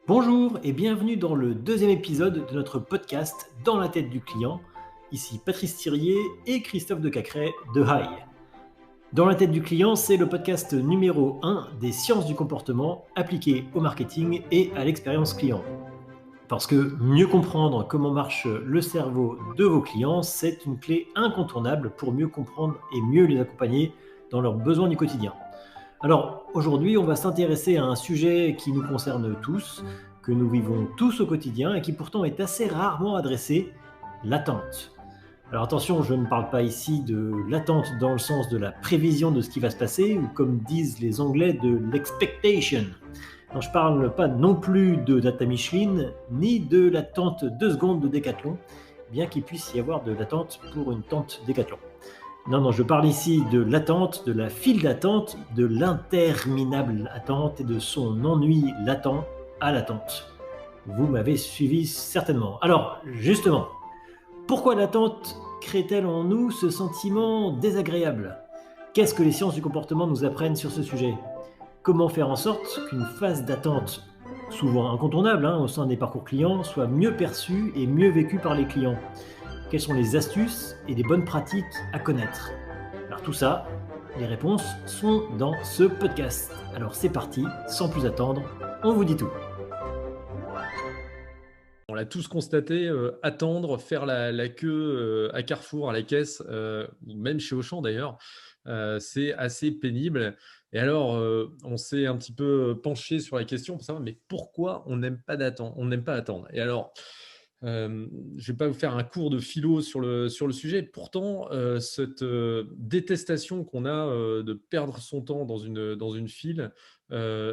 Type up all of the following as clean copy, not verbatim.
Bonjour et bienvenue dans le deuxième épisode de notre podcast Dans la tête du client. Ici Patrice Thirier et Christophe Decacré de High. Dans la tête du client, c'est le podcast numéro 1 des sciences du comportement appliquées au marketing et à l'expérience client. Parce que mieux comprendre comment marche le cerveau de vos clients, c'est une clé incontournable pour mieux comprendre et mieux les accompagner dans leurs besoins du quotidien. Alors aujourd'hui, on va s'intéresser à un sujet qui nous concerne tous, que nous vivons tous au quotidien et qui pourtant est assez rarement adressé, l'attente. Alors attention, je ne parle pas ici de l'attente dans le sens de la prévision de ce qui va se passer, ou comme disent les Anglais, de l'expectation. Non, je ne parle pas non plus de data Michelin, ni de l'attente 2 secondes de Décathlon, bien qu'il puisse y avoir de l'attente pour une tente Décathlon. Non, je parle ici de l'attente, de la file d'attente, de l'interminable attente et de son ennui latent à l'attente. Vous m'avez suivi certainement. Alors, justement, pourquoi l'attente crée-t-elle en nous ce sentiment désagréable? Qu'est-ce que les sciences du comportement nous apprennent sur ce sujet? Comment faire en sorte qu'une phase d'attente, souvent incontournable au sein des parcours clients, soit mieux perçue et mieux vécue par les clients? Quelles sont les astuces et les bonnes pratiques à connaître? Alors tout ça, les réponses sont dans ce podcast. Alors c'est parti, sans plus attendre, on vous dit tout. On l'a tous constaté, attendre, faire la queue à Carrefour, à la caisse, même chez Auchan d'ailleurs, c'est assez pénible. Et alors, on s'est un petit peu penché sur la question pour savoir, mais pourquoi on n'aime pas attendre? Et alors, je ne vais pas vous faire un cours de philo sur le sujet. Pourtant, cette détestation qu'on a de perdre son temps dans une file,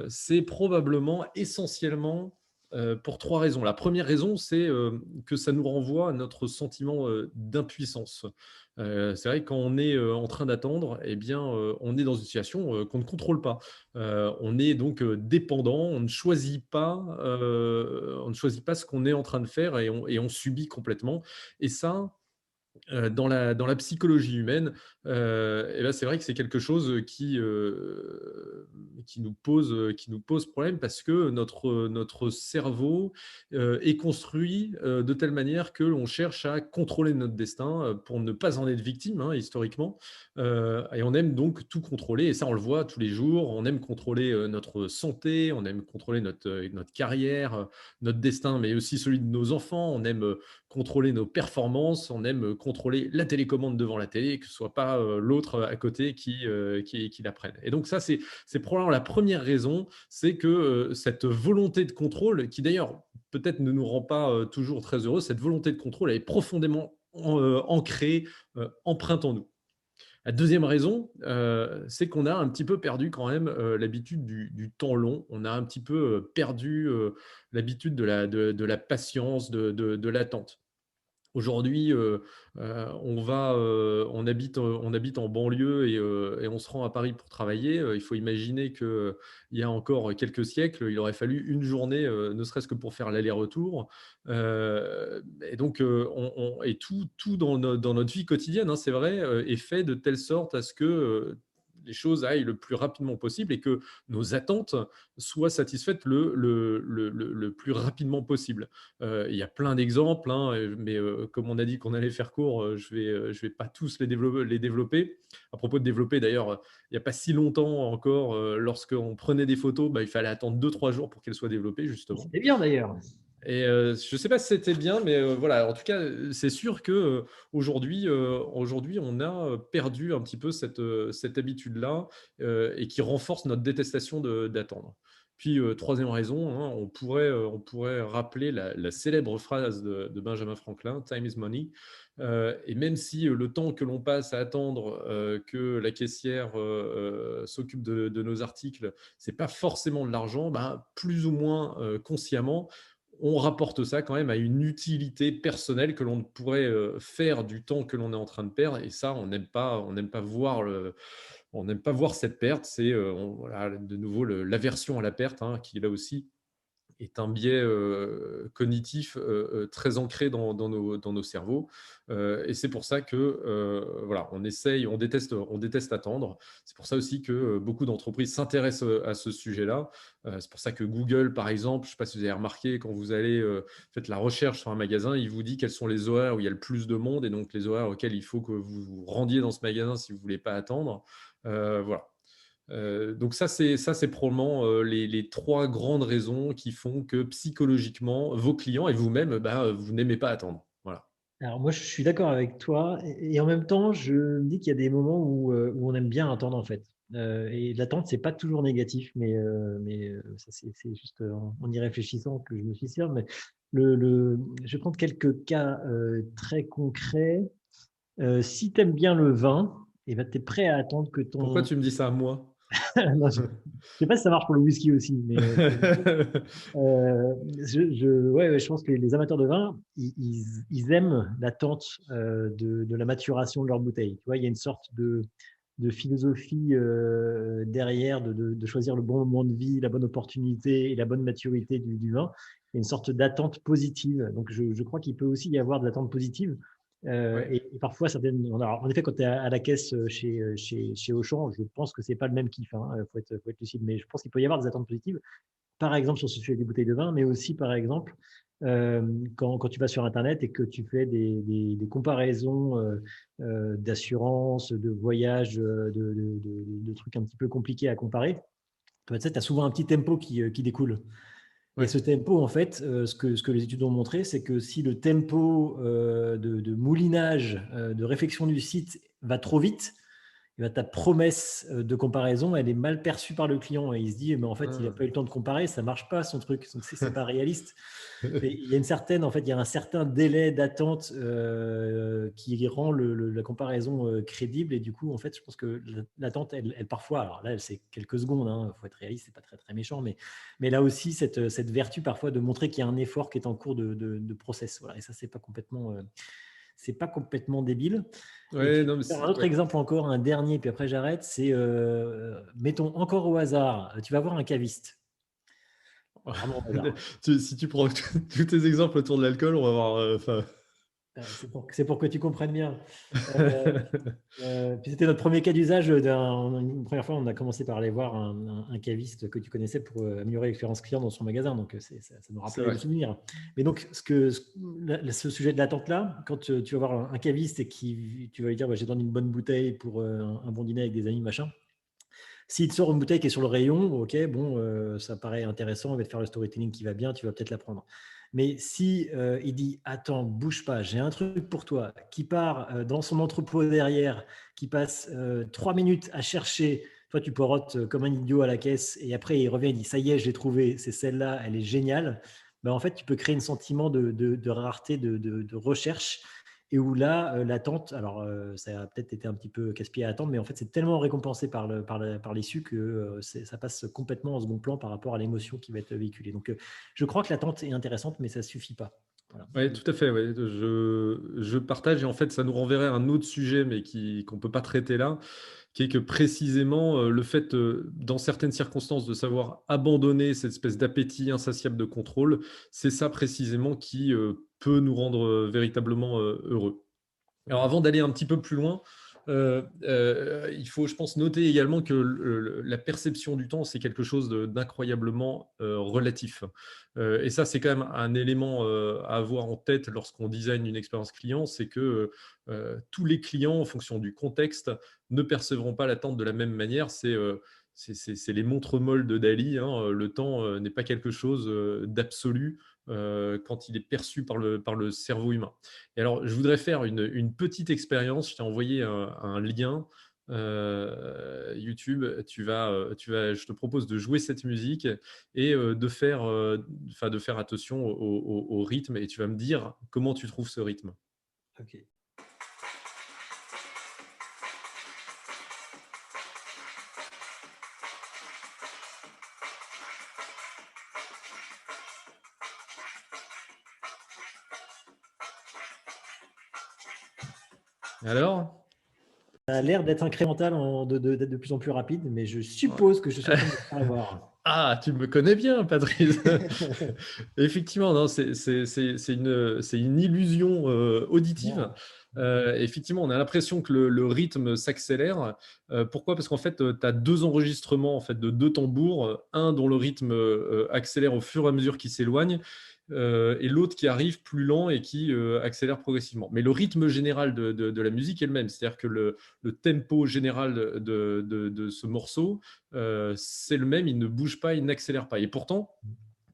c'est probablement essentiellement pour trois raisons. La première raison, c'est que ça nous renvoie à notre sentiment d'impuissance. C'est vrai que quand on est en train d'attendre, eh bien, on est dans une situation qu'on ne contrôle pas. On est donc dépendant, on ne choisit pas ce qu'on est en train de faire et on subit complètement. Et ça, dans la psychologie humaine, et ben, c'est vrai que c'est quelque chose qui nous pose problème parce que notre cerveau, est construit, de telle manière que l'on cherche à contrôler notre destin, pour ne pas en être victime, hein, historiquement, et on aime donc tout contrôler et ça, on le voit tous les jours. On aime contrôler, notre santé, on aime contrôler notre carrière, notre destin, mais aussi celui de nos enfants. On aime, contrôler nos performances, on aime contrôler la télécommande devant la télé, que ce soit pas l'autre à côté qui la prenne. Et donc ça, c'est probablement la première raison, c'est que cette volonté de contrôle, qui d'ailleurs peut-être ne nous rend pas toujours très heureux, cette volonté de contrôle, elle est profondément ancrée, empreinte en nous. La deuxième raison, c'est qu'on a un petit peu perdu quand même l'habitude du temps long. On a un petit peu perdu l'habitude de la patience, de l'attente. Aujourd'hui, on habite en banlieue et on se rend à Paris pour travailler. Il faut imaginer qu'il y a encore quelques siècles, il aurait fallu une journée, ne serait-ce que pour faire l'aller-retour. Et donc, et tout dans notre vie quotidienne, hein, c'est vrai, est fait de telle sorte à ce que, les choses aillent le plus rapidement possible et que nos attentes soient satisfaites le plus rapidement possible. Il y a plein d'exemples, hein, mais comme on a dit qu'on allait faire court, je vais pas tous les développer. À propos de développer d'ailleurs, il y a pas si longtemps encore, lorsqu'on prenait des photos, bah, il fallait attendre 2-3 jours pour qu'elles soient développées justement. C'était bien d'ailleurs. Et je ne sais pas si c'était bien, mais voilà, en tout cas, c'est sûr que, aujourd'hui, on a perdu un petit peu cette habitude-là, et qui renforce notre détestation d'attendre. Puis, 3e raison, hein, on pourrait rappeler la célèbre phrase de Benjamin Franklin: «Time is money», et même si, le temps que l'on passe à attendre, que la caissière, s'occupe de nos articles, c'est pas forcément de l'argent, ben, plus ou moins, consciemment, on rapporte ça quand même à une utilité personnelle que l'on pourrait faire du temps que l'on est en train de perdre. Et ça, on n'aime pas voir cette perte. C'est voilà, de nouveau l'aversion à la perte, hein, qui là aussi est un biais cognitif très ancré dans nos cerveaux. Et c'est pour ça que voilà, on déteste attendre. C'est pour ça aussi que beaucoup d'entreprises s'intéressent à ce sujet-là. C'est pour ça que Google, par exemple, je ne sais pas si vous avez remarqué, quand vous allez faites la recherche sur un magasin, il vous dit quels sont les horaires où il y a le plus de monde et donc les horaires auxquels il faut que vous vous rendiez dans ce magasin si vous ne voulez pas attendre. Voilà. Donc ça, c'est probablement les trois grandes raisons qui font que psychologiquement, vos clients et vous-même, vous n'aimez pas attendre. Voilà. Alors moi, je suis d'accord avec toi et en même temps, je me dis qu'il y a des moments où on aime bien attendre en fait. Et l'attente, c'est pas toujours négatif, mais ça c'est juste en y réfléchissant que je me suis sûr. Mais je vais prendre quelques cas très concrets. Si tu aimes bien le vin, et ben, tu es prêt à attendre que Pourquoi ton… tu me dis ça à moi? Non, je sais pas si ça marche pour le whisky aussi, mais ouais, je pense que les amateurs de vin, ils aiment l'attente de la maturation de leur bouteille. Tu vois, il y a une sorte de philosophie derrière de choisir le bon moment de vie, la bonne opportunité et la bonne maturité du vin. Il y a une sorte d'attente positive. Donc, je crois qu'il peut aussi y avoir de l'attente positive. Ouais. Et parfois, certaines, alors, en effet, quand tu es à la caisse chez Auchan, je pense que c'est pas le même kiff. Il faut être lucide, mais je pense qu'il peut y avoir des attentes positives. Par exemple, sur ce sujet des bouteilles de vin, mais aussi, par exemple, quand tu vas sur Internet et que tu fais des comparaisons d'assurance, de voyage, de trucs un petit peu compliqués à comparer, tu as souvent un petit tempo qui découle. Et Ouais. ce tempo, en fait, ce que les études ont montré, c'est que si le tempo de moulinage, de réflexion du site va trop vite, eh ben, ta promesse de comparaison, elle est mal perçue par le client. Et il se dit, mais en fait, il n'a Ah. pas eu le temps de comparer, ça ne marche pas son truc. Donc, c'est pas réaliste. Mais il y a une certaine, en fait, il y a un certain délai d'attente qui rend la comparaison crédible. Et du coup, en fait, je pense que l'attente, elle parfois, alors là, c'est quelques secondes, il faut être réaliste, c'est pas très, très méchant, mais là aussi, cette vertu parfois de montrer qu'il y a un effort qui est en cours de process. Voilà. Et ça, c'est pas complètement débile. Et Ouais, puis, non, mais un autre ouais. exemple encore, un dernier, puis après j'arrête, c'est, mettons encore au hasard, tu vas voir un caviste. Vraiment au hasard. Si tu prends tous tes exemples autour de l'alcool, on va voir. C'est pour que tu comprennes bien. Puis c'était notre premier cas d'usage. Une première fois, on a commencé par aller voir un caviste que tu connaissais pour améliorer l'expérience client dans son magasin. Donc, ça nous C'est rappelait le vrai. souvenir. Mais donc, ce sujet de l'attente-là, quand tu vas voir un caviste et tu vas lui dire, bah, j'ai besoin d'une bonne bouteille pour un bon dîner avec des amis, machin. S'il te sort une bouteille qui est sur le rayon, ok, bon, ça paraît intéressant, il va te faire le storytelling qui va bien, tu vas peut-être la prendre. Mais si il dit attends, bouge pas, j'ai un truc pour toi, qui part dans son entrepôt derrière, qui passe 3 minutes à chercher, toi tu porotes comme un idiot à la caisse, et après il revient, il dit ça y est, je l'ai trouvée, c'est celle-là, elle est géniale. Ben, en fait, tu peux créer un sentiment de rareté, de recherche, et où là, l'attente, alors ça a peut-être été un petit peu casse-pied à attendre, mais en fait, c'est tellement récompensé par l'issue que ça passe complètement en second plan par rapport à l'émotion qui va être véhiculée. Donc, je crois que l'attente est intéressante, mais ça ne suffit pas. Voilà. Ouais, tout à fait. Ouais. Je partage et en fait, ça nous renverrait à un autre sujet, mais qu'on ne peut pas traiter là, qui est que précisément le fait, dans certaines circonstances, de savoir abandonner cette espèce d'appétit insatiable de contrôle, c'est ça précisément qui peut nous rendre véritablement heureux. Alors avant d'aller un petit peu plus loin, il faut, je pense, noter également que la perception du temps, c'est quelque chose d'incroyablement relatif. Et ça, c'est quand même un élément à avoir en tête lorsqu'on design une expérience client, c'est que tous les clients, en fonction du contexte, ne percevront pas l'attente de la même manière. C'est les montres molles de Dali, hein. Le temps n'est pas quelque chose d'absolu quand il est perçu par le cerveau humain. Et alors, je voudrais faire une petite expérience. Je t'ai envoyé un lien YouTube. Je te propose de jouer cette musique et de faire attention au rythme. Et tu vas me dire comment tu trouves ce rythme. Ok. Alors? Ça a l'air d'être incrémental, d'être de plus en plus rapide, mais je Ouais. suppose que je suis en train de me faire avoir. Ah, tu me connais bien, Patrice. Effectivement, non, c'est une illusion auditive. Non. Effectivement, on a l'impression que le rythme s'accélère. Pourquoi? Parce qu'en fait, tu as deux enregistrements en fait, de deux tambours, un dont le rythme accélère au fur et à mesure qu'il s'éloigne, et l'autre qui arrive plus lent et qui accélère progressivement. Mais le rythme général de la musique est le même, c'est-à-dire que le tempo général de ce morceau, c'est le même, il ne bouge pas, il n'accélère pas. Et pourtant,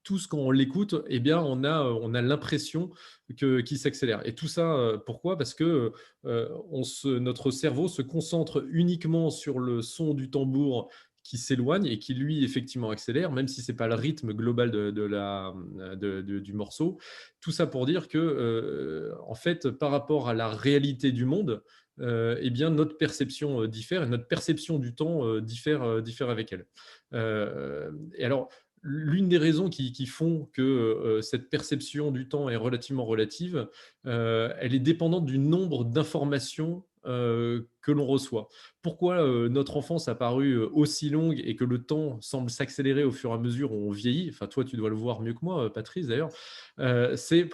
tous quand on l'écoute, eh bien, on a l'impression qu'il s'accélère. Et tout ça, pourquoi? Parce que notre cerveau se concentre uniquement sur le son du tambour qui s'éloigne et qui, lui, effectivement accélère, même si ce n'est pas le rythme global du morceau. Tout ça pour dire que, en fait, par rapport à la réalité du monde, eh bien, notre perception diffère et notre perception du temps diffère avec elle. Et alors, l'une des raisons qui font que cette perception du temps est relativement relative, elle est dépendante du nombre d'informations que l'on reçoit. Pourquoi notre enfance a paru aussi longue et que le temps semble s'accélérer au fur et à mesure où on vieillit? Enfin, toi, tu dois le voir mieux que moi, Patrice, d'ailleurs. C'est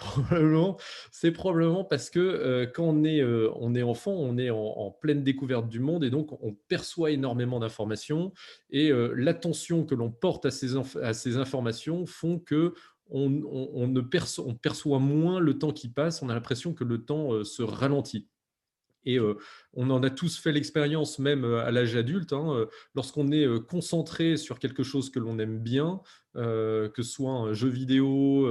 c'est probablement parce que quand on est enfant, on est en pleine découverte du monde et donc on perçoit énormément d'informations et l'attention que l'on porte à ces informations font que on perçoit moins le temps qui passe, on a l'impression que le temps se ralentit. Et on en a tous fait l'expérience, même à l'âge adulte, hein, lorsqu'on est concentré sur quelque chose que l'on aime bien, que ce soit un jeu vidéo,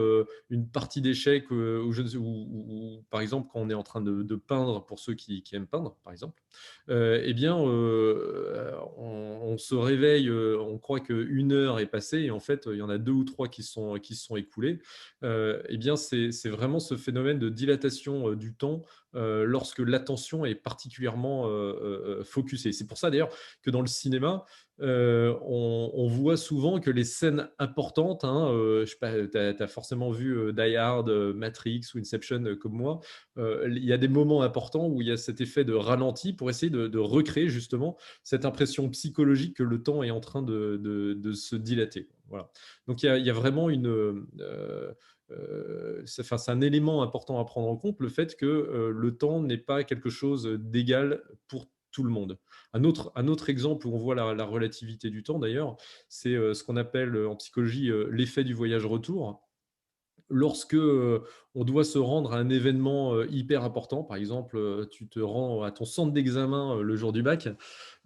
une partie d'échecs, ou, par exemple quand on est en train de peindre, pour ceux qui aiment peindre, par exemple, eh bien, on se réveille, on croit qu'une heure est passée, et en fait, il y en a deux ou trois qui se sont écoulés. Eh bien, c'est vraiment ce phénomène de dilatation du temps lorsque l'attention est particulièrement focusée. C'est pour ça d'ailleurs que dans le cinéma, on voit souvent que les scènes importantes, hein, je sais pas, tu as forcément vu Die Hard, Matrix ou Inception comme moi, il y a des moments importants où il y a cet effet de ralenti pour essayer de recréer justement cette impression psychologique que le temps est en train de se dilater. Voilà. Donc il y a vraiment c'est un élément important à prendre en compte, le fait que le temps n'est pas quelque chose d'égal pour tout le monde. Un autre exemple où on voit la relativité du temps, d'ailleurs, c'est ce qu'on appelle en psychologie l'effet du voyage-retour. Lorsque on doit se rendre à un événement hyper important, par exemple, tu te rends à ton centre d'examen le jour du bac,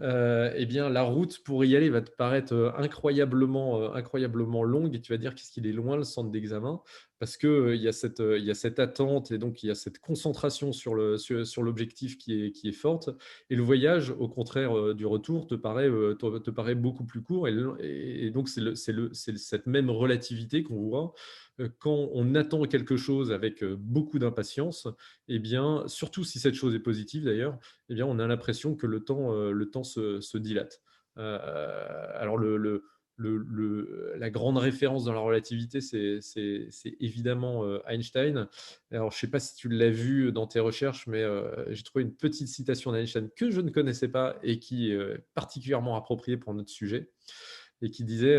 eh bien, la route pour y aller va te paraître incroyablement longue et tu vas dire qu'est-ce qu'il est loin le centre d'examen parce que il y a cette attente et donc il y a cette concentration sur l'objectif qui est forte. Et le voyage, au contraire du retour, te paraît beaucoup plus court. Et donc, c'est cette même relativité qu'on voit quand on attend quelque chose avec beaucoup d'impatience, eh bien, surtout si cette chose est positive d'ailleurs, eh bien, on a l'impression que le temps se dilate. Alors, la grande référence dans la relativité, c'est évidemment Einstein. Alors, je ne sais pas si tu l'as vu dans tes recherches, mais j'ai trouvé une petite citation d'Einstein que je ne connaissais pas et qui est particulièrement appropriée pour notre sujet et qui disait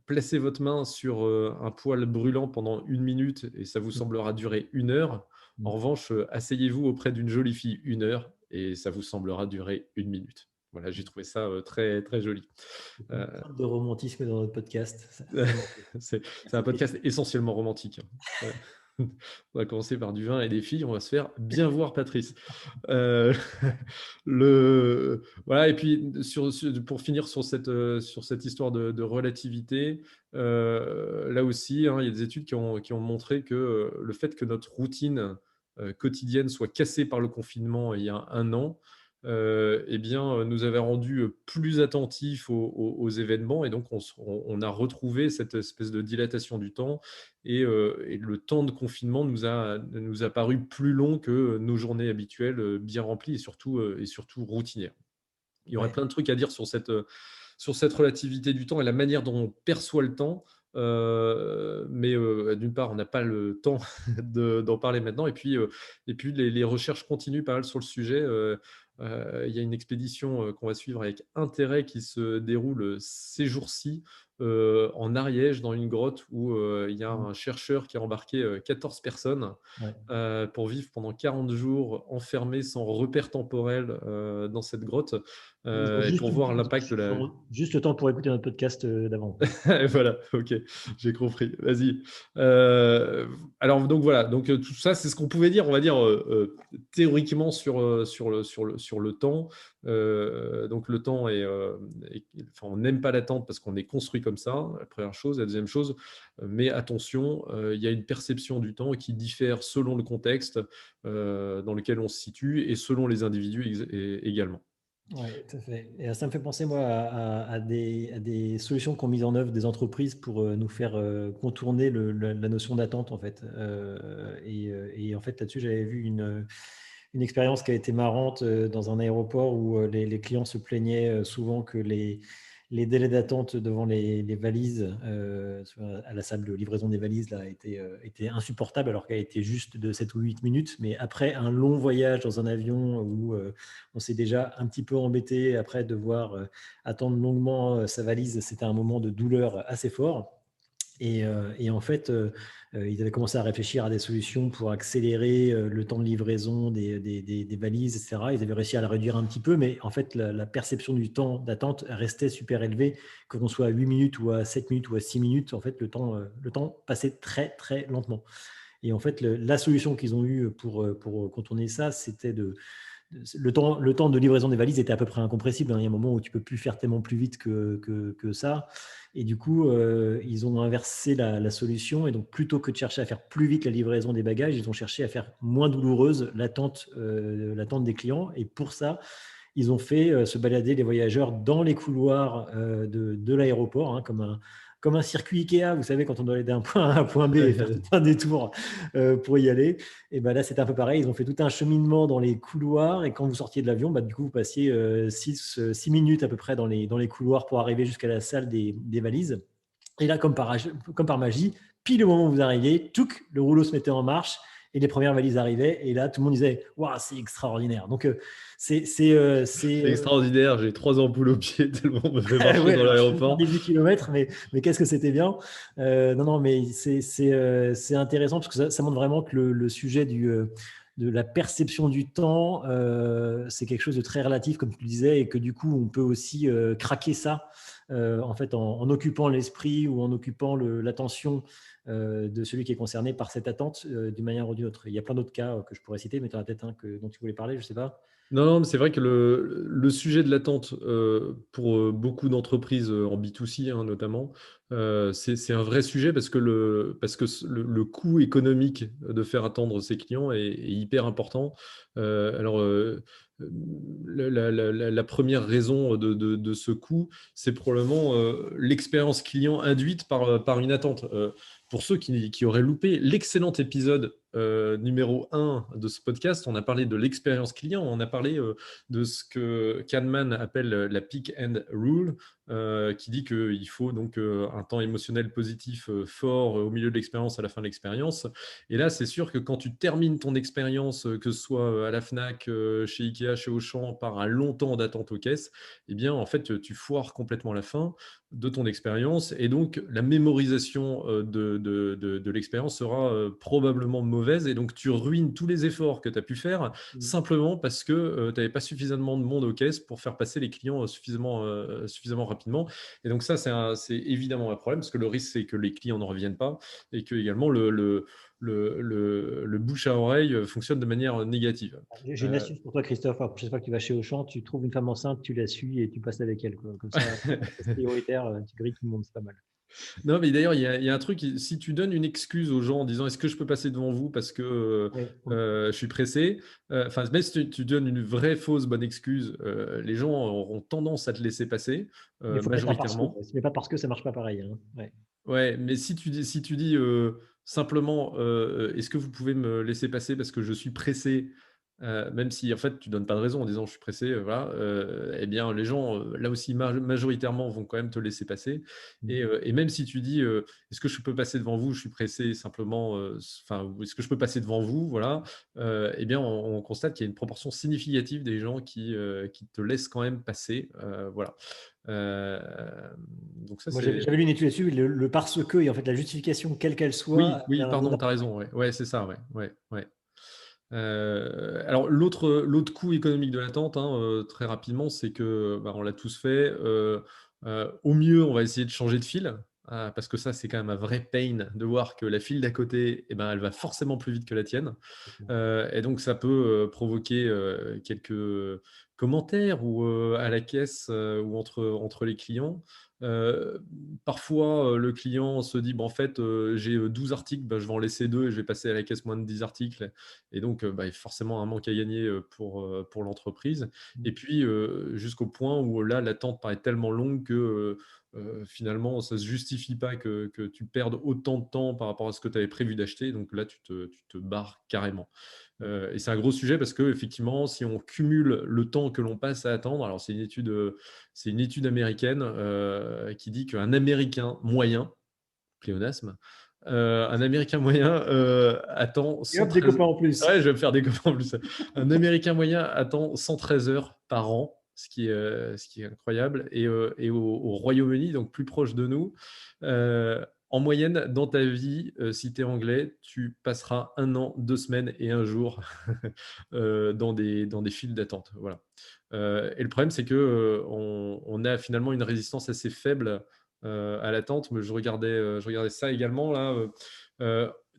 placez votre main sur un poêle brûlant pendant une minute et ça vous semblera durer une heure. En revanche, asseyez-vous auprès d'une jolie fille une heure et ça vous semblera durer une minute. Voilà, j'ai trouvé ça très, très joli. Une pointe de romantisme dans notre podcast. C'est un podcast essentiellement romantique. Ouais. On va commencer par du vin et des filles, on va se faire bien voir, Patrice. Euh, voilà, et puis pour finir sur cette histoire de relativité, là aussi, hein, il y a des études qui ont montré que le fait que notre routine quotidienne soit cassée par le confinement il y a un an, eh bien, nous avait rendu plus attentifs aux événements et donc on a retrouvé cette espèce de dilatation du temps et le temps de confinement nous a paru plus long que nos journées habituelles bien remplies et surtout routinières. Il y aurait Ouais. plein de trucs à dire sur cette relativité du temps et la manière dont on perçoit le temps. Mais d'une part, on n'a pas le temps d'en parler maintenant. Et puis les recherches continuent pas mal sur le sujet. Il y a une expédition qu'on va suivre avec intérêt qui se déroule ces jours-ci en Ariège, dans une grotte où il y a Mmh. un chercheur qui a embarqué 14 personnes Ouais. pour vivre pendant 40 jours enfermés sans repère temporel dans cette grotte Ils ont et pour voir l'impact de la... juste le temps pour écouter notre podcast, d'avant, quoi. Voilà, OK, j'ai compris. Vas-y. Heu, alors donc voilà, donc tout ça, c'est ce qu'on pouvait dire, on va dire, théoriquement sur le temps. Donc le temps est enfin, on n'aime pas l'attente parce qu'on est construit comme ça, la première chose. La deuxième chose, mais attention, il y a une perception du temps qui diffère selon le contexte, dans lequel on se situe et selon les individus également. Ouais, tout à fait. Et ça me fait penser, moi, à des solutions qu'ont mises en œuvre des entreprises pour nous faire contourner la notion d'attente, en fait. Et en fait, là-dessus, j'avais vu une expérience qui a été marrante dans un aéroport où les clients se plaignaient souvent que les délais d'attente devant les valises à la salle de livraison des valises là, étaient insupportables alors qu'elle était juste de 7 ou 8 minutes. Mais après un long voyage dans un avion où on s'est déjà un petit peu embêté après de devoir attendre longuement sa valise, c'était un moment de douleur assez fort. Et en fait, ils avaient commencé à réfléchir à des solutions pour accélérer le temps de livraison des valises, etc. Ils avaient réussi à la réduire un petit peu, mais en fait, la perception du temps d'attente restait super élevée. Que l'on soit à 8 minutes ou à 7 minutes ou à 6 minutes, en fait, le temps passait très, très lentement. Et en fait, la solution qu'ils ont eue pour contourner ça, c'était le temps de livraison des valises était à peu près incompressible, hein. Il y a un moment où tu peux plus faire tellement plus vite que ça. Et du coup, ils ont inversé la solution. Et donc, plutôt que de chercher à faire plus vite la livraison des bagages, ils ont cherché à faire moins douloureuse l'attente des clients. Et pour ça, ils ont fait se balader les voyageurs dans les couloirs de l'aéroport, hein, comme un circuit Ikea, vous savez, quand on doit aller d'un point A à un point B et faire tout un détour pour y aller. Et ben là, c'était un peu pareil. Ils ont fait tout un cheminement dans les couloirs. Et quand vous sortiez de l'avion, bah, du coup, vous passiez 6 minutes à peu près dans les couloirs pour arriver jusqu'à la salle des valises. Et là, comme par magie, pile au moment où vous arriviez, touc, le rouleau se mettait en marche et les premières valises arrivaient. Et là, tout le monde disait waouh, c'est extraordinaire. Donc, C'est extraordinaire, j'ai 3 ampoules aux pieds tellement on me fait marcher ouais, dans alors je fais l'aéroport. 18 kilomètres, mais qu'est-ce que c'était bien. Non, non, mais c'est intéressant parce que ça montre vraiment que le sujet de la perception du temps, c'est quelque chose de très relatif, comme tu le disais, et que du coup, on peut aussi craquer ça en fait, en occupant l'esprit ou en occupant l'attention de celui qui est concerné par cette attente d'une manière ou d'une autre. Il y a plein d'autres cas que je pourrais citer, mais tu en as peut-être un dont tu voulais parler, je ne sais pas. Non, non, mais c'est vrai que le sujet de l'attente, pour, beaucoup d'entreprises, en B2C, hein, notamment, c'est un vrai sujet parce que le coût économique de faire attendre ses clients est hyper important. Alors, la 1re raison de ce coût, c'est probablement, l'expérience client induite par une attente. Pour ceux qui auraient loupé l'excellent épisode numéro 1 de ce podcast, on a parlé de l'expérience client, on a parlé de ce que Kahneman appelle la peak end rule, qui dit qu'il faut donc un temps émotionnel positif fort au milieu de l'expérience, à la fin de l'expérience. Et là, c'est sûr que quand tu termines ton expérience, que ce soit à la Fnac, chez Ikea, chez Auchan, par un long temps d'attente aux caisses, eh bien, en fait, tu foires complètement la fin de ton expérience et donc la mémorisation de l'expérience sera probablement mauvaise et donc tu ruines tous les efforts que tu as pu faire Mm. simplement parce que tu n'avais pas suffisamment de monde aux caisses pour faire passer les clients suffisamment rapidement. Et donc ça, c'est évidemment un problème parce que le risque, c'est que les clients ne reviennent pas et que également le bouche à oreille fonctionne de manière négative. J'ai une Euh, astuce pour toi, Christophe. La prochaine fois que tu vas chez Auchan, tu trouves une femme enceinte, tu la suis et tu passes avec elle, quoi. Comme ça, c'est prioritaire, tu grilles tout le monde, c'est pas mal. Non, mais d'ailleurs, il y a un truc, si tu donnes une excuse aux gens en disant est-ce que je peux passer devant vous parce que Ouais. je suis pressé, enfin, même si tu donnes une vraie fausse bonne excuse, les gens auront tendance à te laisser passer, Mais il faut mettre un parce que, majoritairement. quoi. Si tu mets pas parce que, ça marche pas pareil, hein. Ouais. Ouais, mais si tu dis simplement est-ce que vous pouvez me laisser passer parce que je suis pressé, même si en fait tu donnes pas de raison en disant je suis pressé, voilà, eh bien les gens, là aussi majoritairement vont quand même te laisser passer Mmh. et même si tu dis, «Est-ce que je peux passer devant vous? Je suis pressé simplement, enfin, ou est-ce que je peux passer devant vous?» voilà, eh bien on constate qu'il y a une proportion significative des gens qui te laissent quand même passer, voilà. Donc ça Moi, c'est j'avais lu une étude là-dessus, le parce que et en fait, la justification, quelle qu'elle soit, oui, oui, a un gros pardon, tu as impact. raison, ouais, ouais, c'est ça, ouais, ouais, ouais. Alors l'autre coût économique de l'attente, hein, très rapidement, c'est que, bah, on l'a tous fait, au mieux, on va essayer de changer de file, parce que ça, c'est quand même un vrai pain de voir que la file d'à côté, eh ben, elle va forcément plus vite que la tienne. Et donc ça peut, provoquer, quelques commentaires ou, à la caisse, ou entre les clients. Heu, Parfois, le client se dit: «Bah, en fait, j'ai, 12 articles, bah, je vais en laisser 2 et je vais passer à la caisse moins de 10 articles» et donc, bah, il y a forcément un manque à gagner, pour l'entreprise et Mmh. puis, jusqu'au point où là, l'attente paraît tellement longue que, finalement, ça ne se justifie pas que tu perdes autant de temps par rapport à ce que tu avais prévu d'acheter, donc là, tu te barres carrément. Et c'est un gros sujet parce qu'effectivement, si on cumule le temps que l'on passe à attendre, alors c'est une étude américaine qui dit qu'un Américain moyen, pléonasme, un Américain moyen attend Et hop, des 113. copains en plus. Ouais, je vais me faire des copains en plus. Un Américain moyen attend 113 heures par an, ce qui est incroyable. Et au Royaume-Uni, donc plus proche de nous, en moyenne, dans ta vie, si tu es anglais, tu passeras 1 an, 2 semaines et 1 jour dans des files d'attente. Voilà. Et le problème, c'est que on a finalement une résistance assez faible à l'attente. Mais je regardais ça également là.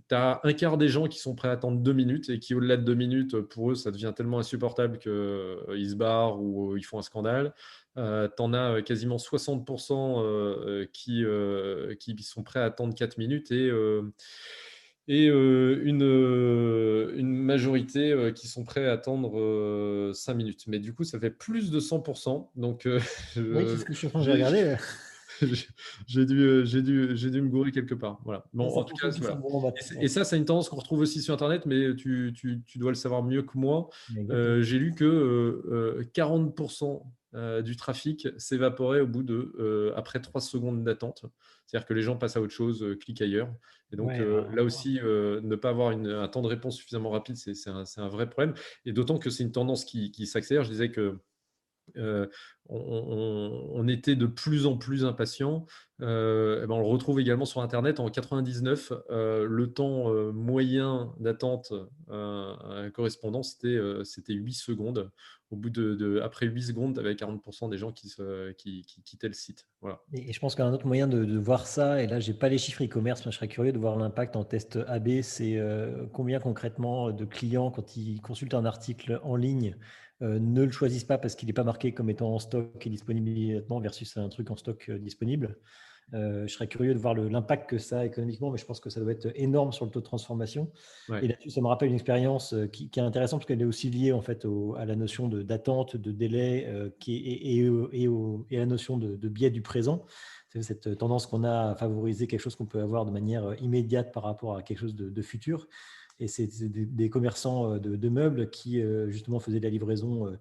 Tu as un quart des gens qui sont prêts à attendre 2 minutes et qui, au-delà de 2 minutes, pour eux, ça devient tellement insupportable qu'ils se barrent ou ils font un scandale. Tu en as quasiment 60% qui sont prêts à attendre 4 minutes et une majorité qui sont prêts à attendre 5 minutes. Mais du coup, ça fait plus de 100%. Donc, Oui, c'est je- ce que je suis en train de j'ai regarder. j'ai dû me gourer quelque part. Voilà. Ouais, Bon, ça en tout pousse cas, aussi sur voilà. le bon Et, maths. c'est- Ouais. et ça, c'est une tendance qu'on retrouve aussi sur Internet, mais tu dois le savoir mieux que moi. Exactement. J'ai lu que 40% du trafic s'évaporait après 3 secondes d'attente. C'est-à-dire que les gens passent à autre chose, cliquent ailleurs. Et donc Ouais, là aussi, ne pas avoir un temps de réponse suffisamment rapide, c'est un vrai problème. Et d'autant que c'est une tendance qui s'accélère. Je disais que euh, on était de plus en plus impatients. Eh ben, on le retrouve également sur Internet. En 99, le temps moyen d'attente à un correspondant, c'était 8 secondes. Après 8 secondes, tu avais 40% des gens qui quittaient le site. Voilà. et je pense qu'un autre moyen de voir ça, et là, j'ai pas les chiffres e-commerce, mais je serais curieux de voir l'impact en test AB, c'est combien concrètement de clients, quand ils consultent un article en ligne, ne le choisissent pas parce qu'il n'est pas marqué comme étant en stock et disponible immédiatement versus un truc en stock disponible. Je serais curieux de voir l'impact que ça a économiquement, mais je pense que ça doit être énorme sur le taux de transformation. Ouais. Et là-dessus, ça me rappelle une expérience qui est intéressante parce qu'elle est aussi liée en fait à la notion d'attente, de délai, et à la notion de biais du présent. C'est cette tendance qu'on a à favoriser quelque chose qu'on peut avoir de manière immédiate par rapport à quelque chose de futur. Et c'est des commerçants de meubles qui justement faisaient de la livraison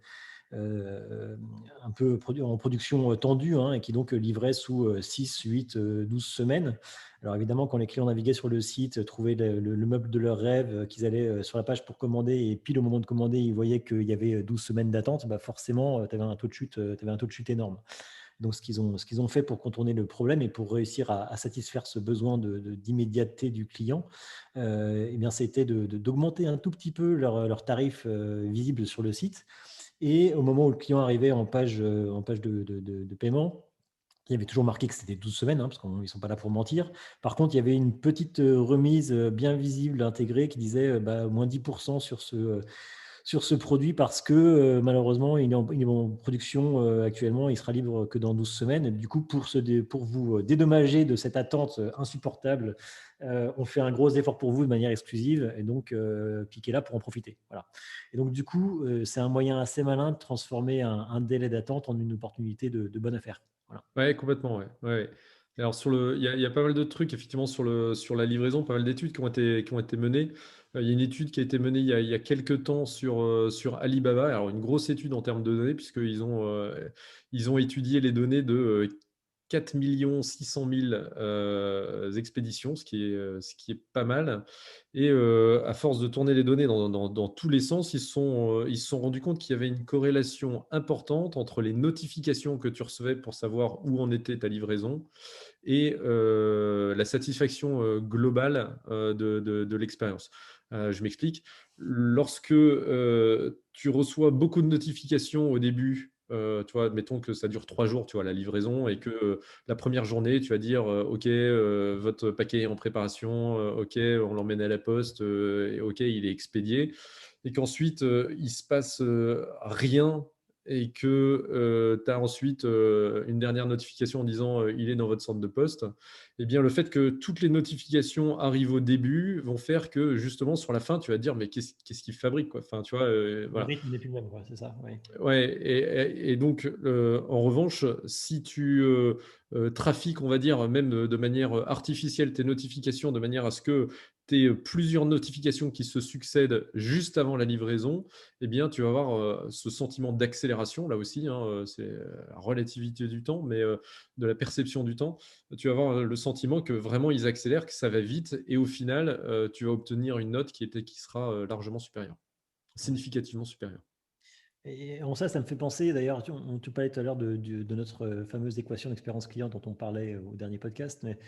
euh, un peu en production tendue, hein, et qui donc livrait sous 6, 8, 12 semaines. Alors évidemment, quand les clients naviguaient sur le site, trouvaient le meuble de leur rêve, qu'ils allaient sur la page pour commander, et pile au moment de commander, ils voyaient qu'il y avait 12 semaines d'attente, bah forcément, tu avais un taux de chute, t'avais un taux de chute énorme. Donc, ce qu'ils ont fait pour contourner le problème et pour réussir à satisfaire ce besoin d'immédiateté du client, eh bien, c'était d'augmenter un tout petit peu leur tarif visible sur le site. Et au moment où le client arrivait en page de paiement, il y avait toujours marqué que c'était 12 semaines, hein, parce qu'ils ne sont pas là pour mentir. Par contre, il y avait une petite remise bien visible intégrée qui disait bah, moins 10% sur ce produit parce que malheureusement, il est en production actuellement, il sera libre que dans 12 semaines. Et du coup, pour vous dédommager de cette attente insupportable, on fait un gros effort pour vous de manière exclusive, et donc cliquez là pour en profiter. Voilà. Et donc, du coup, c'est un moyen assez malin de transformer un délai d'attente en une opportunité de bonne affaire. Voilà. Ouais, complètement, ouais. Ouais, ouais. Alors il y a pas mal de trucs effectivement sur la livraison, pas mal d'études qui ont été menées. Il y a une étude qui a été menée il y a quelques temps sur Alibaba. Alors, une grosse étude en termes de données, ils ont étudié les données de 4 600 000 expéditions, ce qui est pas mal. Et à force de tourner les données dans tous les sens, ils se sont rendus compte qu'il y avait une corrélation importante entre les notifications que tu recevais pour savoir où en était ta livraison et la satisfaction globale de l'expérience. Je m'explique. Lorsque tu reçois beaucoup de notifications au début, tu vois, admettons que ça dure 3 jours, tu vois, la livraison, et que la première journée, tu vas dire, OK, votre paquet est en préparation, OK, on l'emmène à la poste, et OK, il est expédié, et qu'ensuite, il se passe rien, et que tu as ensuite une dernière notification en disant il est dans votre centre de poste, eh bien, le fait que toutes les notifications arrivent au début vont faire que justement sur la fin, tu vas te dire mais qu'est-ce qu'ils fabriquent, quoi. Enfin, tu vois, Le voilà. rythme n'est plus le même, quoi, c'est ça, oui. Ouais, et donc, en revanche, si tu trafiques, on va dire, même de manière artificielle, tes notifications, de manière à ce que tu aies plusieurs notifications qui se succèdent juste avant la livraison, eh bien, tu vas avoir ce sentiment d'accélération, là aussi, hein, c'est la relativité du temps, mais de la perception du temps. Tu vas avoir le sentiment que vraiment ils accélèrent, que ça va vite, et au final, tu vas obtenir une note qui sera largement supérieure, Ouais. significativement supérieure. Et en ça me fait penser, d'ailleurs, tu parlais tout à l'heure de notre fameuse équation d'expérience client dont on parlait au dernier podcast, mais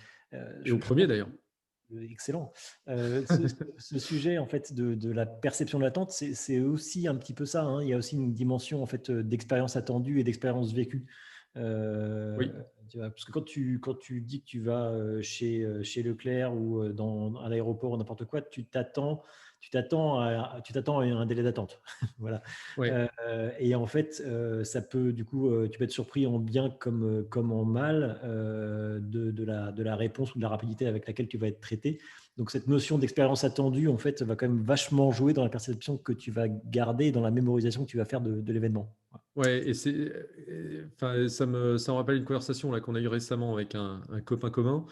Et au je premier pense d'ailleurs. excellent. Ce sujet en fait de la perception de l'attente, c'est aussi un petit peu ça, hein. Il y a aussi une dimension en fait d'expérience attendue et d'expérience vécue. Euh, Oui, Tu vois, parce que quand tu dis que tu vas chez Leclerc ou à l'aéroport ou n'importe quoi, tu t'attends à un délai d'attente. Voilà. ouais. Et en fait, ça peut du coup, tu peux être surpris en bien comme en mal de la réponse ou de la rapidité avec laquelle tu vas être traité. Donc cette notion d'expérience attendue, en fait, va quand même vachement jouer dans la perception que tu vas garder et dans la mémorisation que tu vas faire de l'événement. Ouais, enfin, ça me rappelle une conversation là qu'on a eue récemment avec un copain commun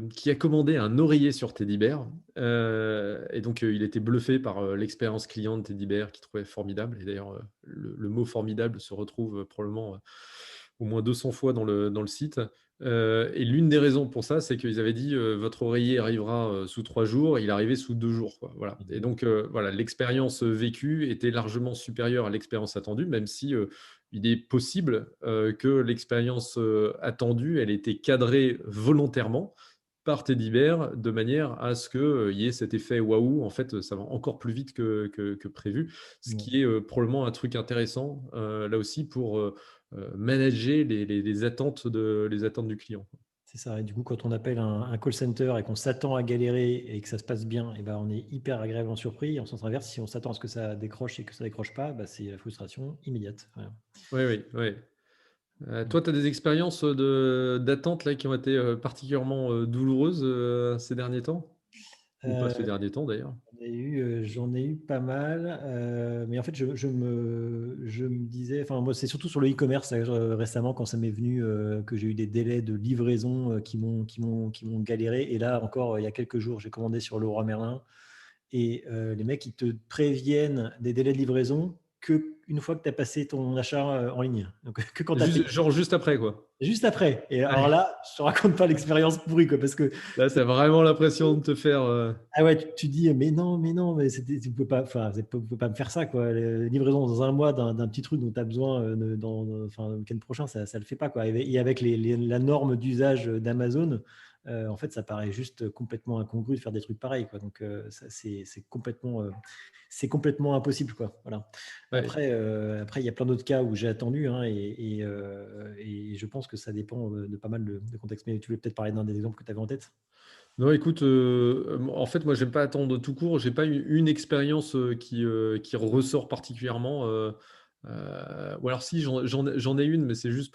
qui a commandé un oreiller sur Teddy Bear. Et donc, il était bluffé par l'expérience client de Teddy Bear qu'il trouvait formidable. Et d'ailleurs, le mot formidable se retrouve probablement au moins 200 fois dans le site. Et l'une des raisons pour ça, c'est qu'ils avaient dit votre oreiller arrivera sous 3 jours, il est arrivé sous 2 jours, quoi. Voilà. Et donc, voilà, l'expérience vécue était largement supérieure à l'expérience attendue, même si il est possible que l'expérience attendue, elle était cadrée volontairement par Teddy Bear de manière à ce qu'il y ait cet effet waouh. En fait, ça va encore plus vite que prévu, ce Ouais. qui est probablement un truc intéressant là aussi pour manager les attentes du client. C'est ça. Et du coup, quand on appelle un call center et qu'on s'attend à galérer et que ça se passe bien, et ben, on est hyper agréablement surpris. Et en sens inverse, si on s'attend à ce que ça décroche et que ça décroche pas, bah, c'est la frustration immédiate. Voilà. Oui, oui, oui. Mm. Toi, tu as des expériences d'attente là qui ont été particulièrement douloureuses ces derniers temps? Ou pas ces Euh, derniers temps d'ailleurs? J'en ai eu pas mal, mais en fait, je me disais, enfin, moi, c'est surtout sur le e-commerce récemment quand ça m'est venu que j'ai eu des délais de livraison qui m'ont galéré. Et là, encore, il y a quelques jours, j'ai commandé sur Leroy Merlin et les mecs, ils te préviennent des délais de livraison que une fois que tu as passé ton achat en ligne. Donc, que quand tu as payé. Genre juste après, quoi. Juste après. Et alors Ouais. là, je te raconte pas l'expérience pourrie, quoi, parce que Là, tu as vraiment l'impression de te faire. ah ouais, tu dis, mais non, mais tu peux pas, enfin, vous pouvez pas me faire ça, quoi. Livraison dans un mois d'un petit truc dont tu as besoin enfin, le week-end prochain, ça le fait pas, quoi. Et avec la norme d'usage d'Amazon, en fait, ça paraît juste complètement incongru de faire des trucs pareils, quoi. Donc, c'est complètement impossible, quoi. Voilà. Ouais. Après, il y a plein d'autres cas où j'ai attendu, hein, et je pense que ça dépend de pas mal de contextes. Mais tu voulais peut-être parler d'un des exemples que tu avais en tête? Non, écoute, en fait, moi, j'aime pas attendre tout court. J'ai pas eu une expérience qui ressort particulièrement. Ou alors, si, j'en ai une, mais c'est juste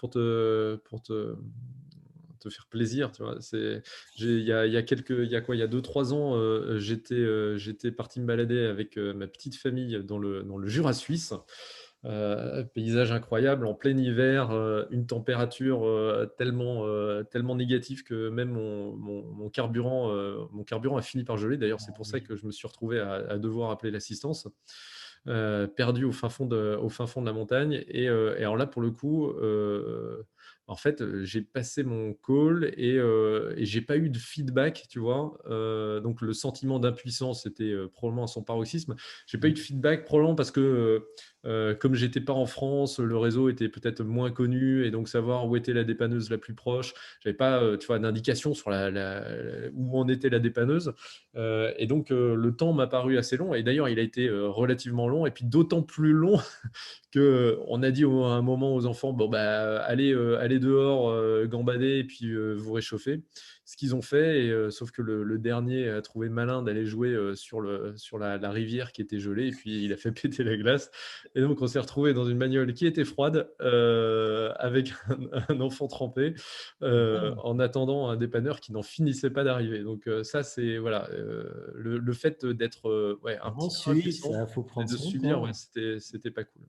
te faire plaisir, tu vois. Il y a quoi, il y a 2, 3 ans, j'étais parti me balader avec ma petite famille dans le Jura suisse. Paysage incroyable en plein hiver, une température, tellement négative que même mon carburant a fini par geler. D'ailleurs, c'est pour ça que je me suis retrouvé à devoir appeler l'assistance, perdu au fin fond de la montagne et alors là, pour le coup, en fait, j'ai passé mon call et j'ai pas eu de feedback, tu vois? Donc le sentiment d'impuissance était, probablement à son paroxysme. J'ai pas eu de feedback probablement parce que, comme j'étais pas en France, le réseau était peut-être moins connu et donc savoir où était la dépanneuse la plus proche. J'avais pas, tu vois, d'indication sur où en était la dépanneuse, et donc le temps m'a paru assez long et d'ailleurs il a été, relativement long et puis d'autant plus long que on a dit à un moment aux enfants: «Bon, bah, allez dehors, gambader et puis, vous réchauffer». Ce qu'ils ont fait sauf que le dernier a trouvé malin d'aller jouer, sur la rivière qui était gelée et puis il a fait péter la glace et donc on s'est retrouvé dans une bagnole qui était froide, avec un enfant trempé, en attendant un dépanneur qui n'en finissait pas d'arriver. Donc, ça c'est voilà, le fait d'être, ouais, un petit peu Ensuite, impuissant ça faut et prendre de son subir, ouais, temps. c'était pas cool.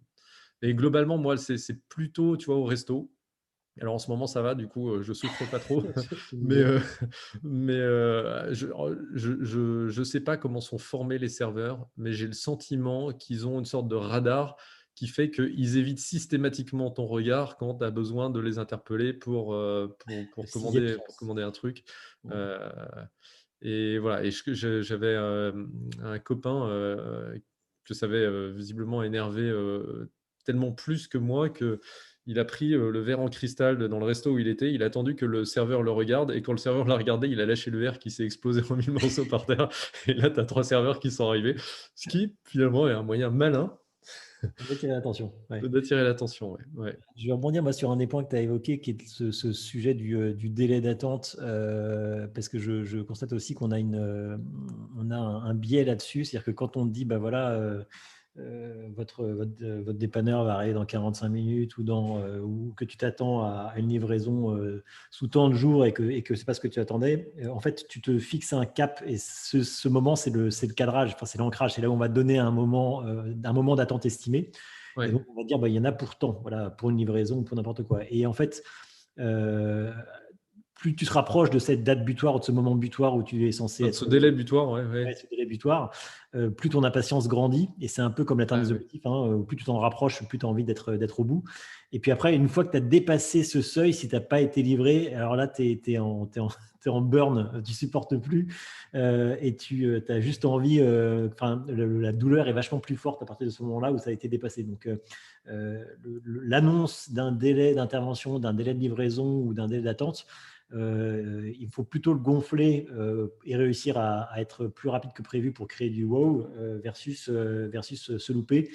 Et globalement, moi, c'est plutôt, tu vois, au resto. Alors en ce moment, ça va, du coup, je souffre pas trop. Tu me Mais, diras. je sais pas comment sont formés les serveurs, mais j'ai le sentiment qu'ils ont une sorte de radar qui fait qu'ils évitent systématiquement ton regard quand tu as besoin de les interpeller La 6e pour sens. commander un truc. Ouais. Heu et voilà et j'avais, un copain, que ça avait, visiblement énervé, tellement plus que moi qu'il a pris, le verre en cristal dans le resto où il était. Il a attendu que le serveur le regarde et quand le serveur l'a regardé, il a lâché le verre qui s'est explosé en 1000 morceaux par terre et là, tu as 3 serveurs qui sont arrivés. Ce qui, finalement, est un moyen malin On attirer l'attention, ouais. d'attirer l'attention, ouais, ouais. Je vais rebondir moi sur un des points que tu as évoqué, qui est ce sujet du délai d'attente, parce que je constate aussi qu'on a on a un biais là-dessus. C'est-à-dire que quand on te dit: «Bah, voilà, votre dépanneur va arriver dans 45 minutes» ou que tu t'attends à une livraison, sous tant de jours et que c'est pas ce que tu attendais, en fait, tu te fixes un cap et ce moment, c'est le cadrage, enfin, c'est l'ancrage. C'est là où on va te donner un moment d'attente estimé et Ouais. donc on va dire: «Bah, il y en a pour tant», voilà, pour une livraison ou pour n'importe quoi et en fait, heu, plus tu te rapproches de cette date butoir ou de ce moment butoir où tu es censé De ce être délai butoir, ouais, ouais. ouais, ce délai butoir, plus ton impatience grandit et c'est un peu comme l'atteinte Ah des ouais. objectifs, hein, plus tu t'en rapproches, plus tu as envie d'être au bout et puis après, une fois que tu as dépassé ce seuil, si tu as pas été livré, alors là, tu es tu en burn, tu supportes plus, et tu as juste envie, enfin, la douleur est vachement plus forte à partir de ce moment-là où ça a été dépassé donc l'annonce d'un délai d'intervention, d'un délai de livraison ou d'un délai d'attente, il faut plutôt le gonfler et réussir à être plus rapide que prévu pour créer du wow versus se louper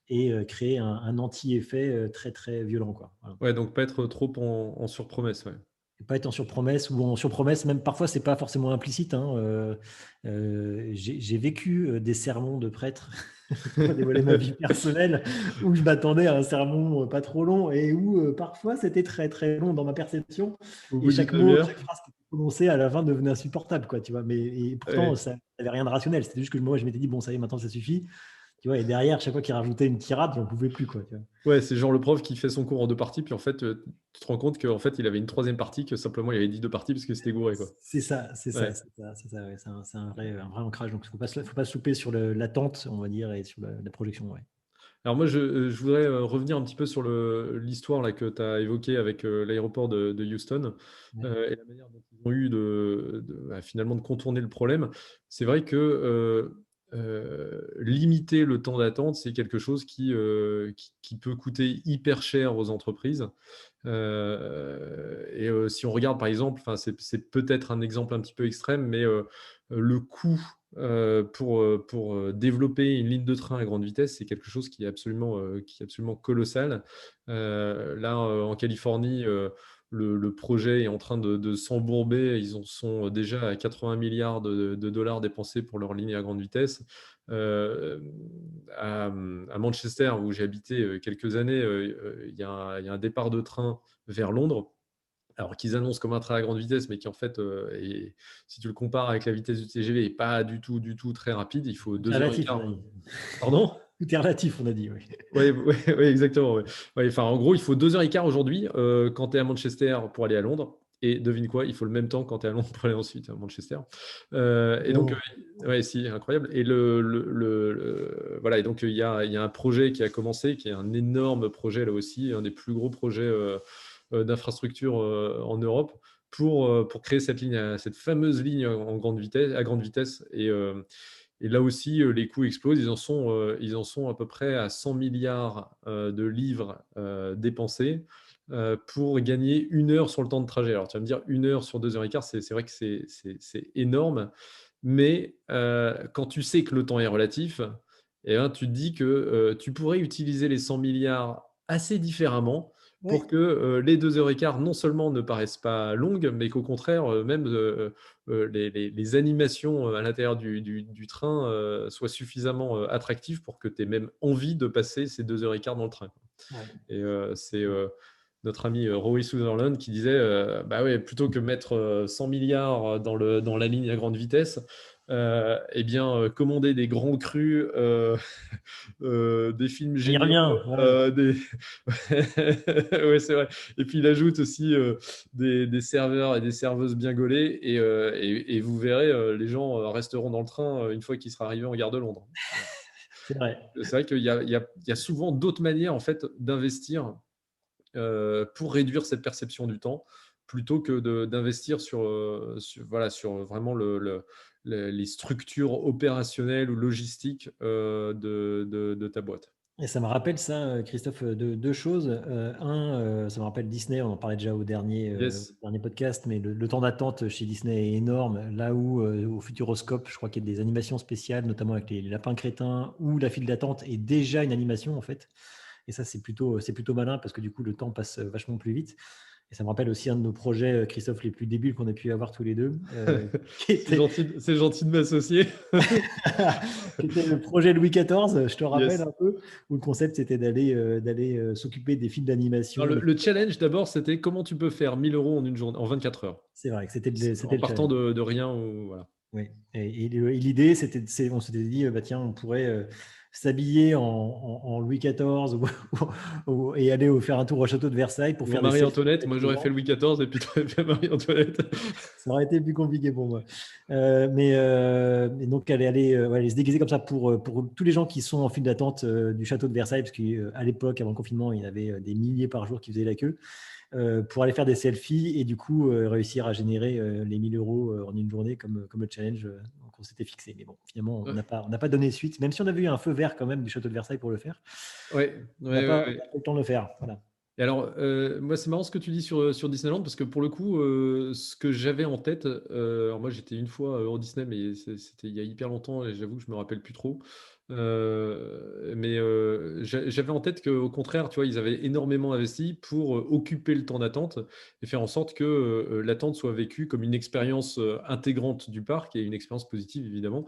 et créer un anti-effet très très violent, quoi. Voilà. Ouais, donc pas être trop en surpromesse, ouais. Et pas être en surpromesse ou en surpromesse, même parfois c'est pas forcément implicite, hein, j'ai vécu des sermons de prêtres pour pas dévoiler ma vie personnelle, où je m'attendais à un sermon pas trop long et où parfois c'était très très long dans ma perception Au et bout d'une chaque mot, demi-heure. chaque phrase qui était prononcée à la fin devenait insupportable, quoi, tu vois. Mais et pourtant Ouais. ça n'avait rien de rationnel. C'était juste que moi je m'étais dit bon ça y est maintenant ça suffit, tu vois. Et derrière chaque fois qu'il rajoutait une tirade, j'en pouvais plus, quoi, tu vois. Ouais, c'est genre le prof qui fait son cours en 2 parties, puis en fait, tu te rends compte qu'en fait, il avait une troisième partie, que simplement il avait dit 2 parties parce que c'était gouré, quoi. C'est ça, c'est ça, Ouais. c'est ça, c'est ça. Ouais. C'est un vrai ancrage. Donc faut pas se louper sur l'attente, on va dire, et sur la projection. Ouais. Alors moi, je voudrais, revenir un petit peu sur l'histoire là que tu as évoquée avec, l'aéroport de Houston, Ouais. et la manière dont ils ont eu finalement de contourner le problème. C'est vrai que, limiter le temps d'attente, c'est quelque chose qui peut coûter hyper cher aux entreprises. Si on regarde par exemple, enfin c'est peut-être un exemple un petit peu extrême, mais le coût, pour développer une ligne de train à grande vitesse, c'est quelque chose qui est absolument colossal. Là, en Californie, le projet est en train de s'embourber. Ils en sont déjà à 80 milliards de dollars dépensés pour leur ligne à grande vitesse. Hem, à Manchester, où j'ai habité, quelques années, il y a un départ de train vers Londres, alors qu'ils annoncent comme un train à grande vitesse, mais qui en fait, si tu le compares avec la vitesse du TGV, est pas du tout très rapide. Il faut C'est 2 heures et relatif, quart. on a dit. Pardon? Tout est relatif, on a dit, oui. Oui, ouais, ouais, exactement. Ouais. Ouais, enfin, en gros, il faut 2 heures et quart aujourd'hui quand tu es à Manchester pour aller à Londres. Et devine quoi, il faut le même temps quand tu es à Londres pour aller ensuite à Manchester. Et donc, Bon. ouais, si, incroyable. Et voilà, et donc il y a un projet qui a commencé, qui est un énorme projet là aussi, un des plus gros projets d'infrastructure en Europe pour créer cette fameuse ligne en grande vitesse, à grande vitesse. Et là aussi, les coûts explosent. Ils en sont à peu près à 100 milliards de livres dépensés pour gagner 1 heure sur le temps de trajet. Alors, tu vas me dire, 1 heure sur 2 heures et quart, c'est vrai que c'est énorme. Mais quand tu sais que le temps est relatif, eh ben, tu te dis que tu pourrais utiliser les 100 milliards assez différemment pour Oui. que les 2 heures et quart non seulement ne paraissent pas longues, mais qu'au contraire, même les animations à l'intérieur du train soient suffisamment attractives pour que tu aies même envie de passer ces 2 heures et quart dans le train. Ouais. Et c'est notre ami Rory Sutherland qui disait bah ouais, plutôt que mettre 100 milliards dans la ligne à grande vitesse, eh bien, commander des grands crus, des films On y géniaux, revient. Ouais. des... ouais, c'est vrai. Et puis il ajoute aussi des serveurs et des serveuses bien gaulés, et vous verrez, les gens resteront dans le train une fois qu'il sera arrivé en gare de Londres. C'est vrai. C'est vrai qu'il y a souvent d'autres manières en fait d'investir pour réduire cette perception du temps, plutôt que d'investir voilà, sur vraiment les structures opérationnelles ou logistiques de ta boîte. Et ça me rappelle ça, Christophe, deux choses. Ça me rappelle Disney, on en parlait déjà au Yes. dernier podcast, mais le temps d'attente chez Disney est énorme. Là où au Futuroscope, je crois qu'il y a des animations spéciales, notamment avec les lapins crétins, où la file d'attente est déjà une animation en fait. Et ça, c'est plutôt malin parce que du coup, le temps passe vachement plus vite. Et ça me rappelle aussi un de nos projets, Christophe, les plus débiles qu'on a pu avoir tous les deux, qui C'est était gentil, c'est gentil de m'associer. qui était le projet Louis XIV, je te rappelle Yes. un peu, où le concept c'était d'aller s'occuper des films Alors, d'animation. le challenge d'abord, c'était comment tu peux faire 1 000 euros en une journée, en 24 heures, C'est vrai que c'était en le partant challenge. de rien. Voilà. Oui. Et l'idée, on s'était dit, bah, tiens, on pourrait s'habiller en Louis XIV et aller faire un tour au château de Versailles pour Ou en faire des selfies Marie-Antoinette, avec moi les j'aurais fait gens. Louis XIV et puis tu aurais fait Marie-Antoinette. Ça aurait été plus compliqué pour moi. Mais donc, aller se déguiser comme ça pour tous les gens qui sont en file d'attente du château de Versailles, parce qu'à l'époque, avant le confinement, il y en avait des milliers par jour qui faisaient la queue, pour aller faire des selfies et du coup réussir à générer les 1 000 euros en une journée comme le challenge qu'on s'était fixé. Mais bon, finalement, on n'a pas donné suite, même si on avait eu un feu vert quand même du château de Versailles pour le faire. Ouais, On n'a ouais, ouais, pas, on n'a ouais. pas eu le temps de le faire. Voilà. Et alors, moi, c'est marrant ce que tu dis sur Disneyland, parce que pour le coup, ce que j'avais en tête, alors moi j'étais une fois au Disney, mais c'était il y a hyper longtemps et j'avoue que je me rappelle plus trop. Mais j'avais en tête qu'au contraire, tu vois, ils avaient énormément investi pour occuper le temps d'attente et faire en sorte que l'attente soit vécue comme une expérience intégrante du parc et une expérience positive évidemment.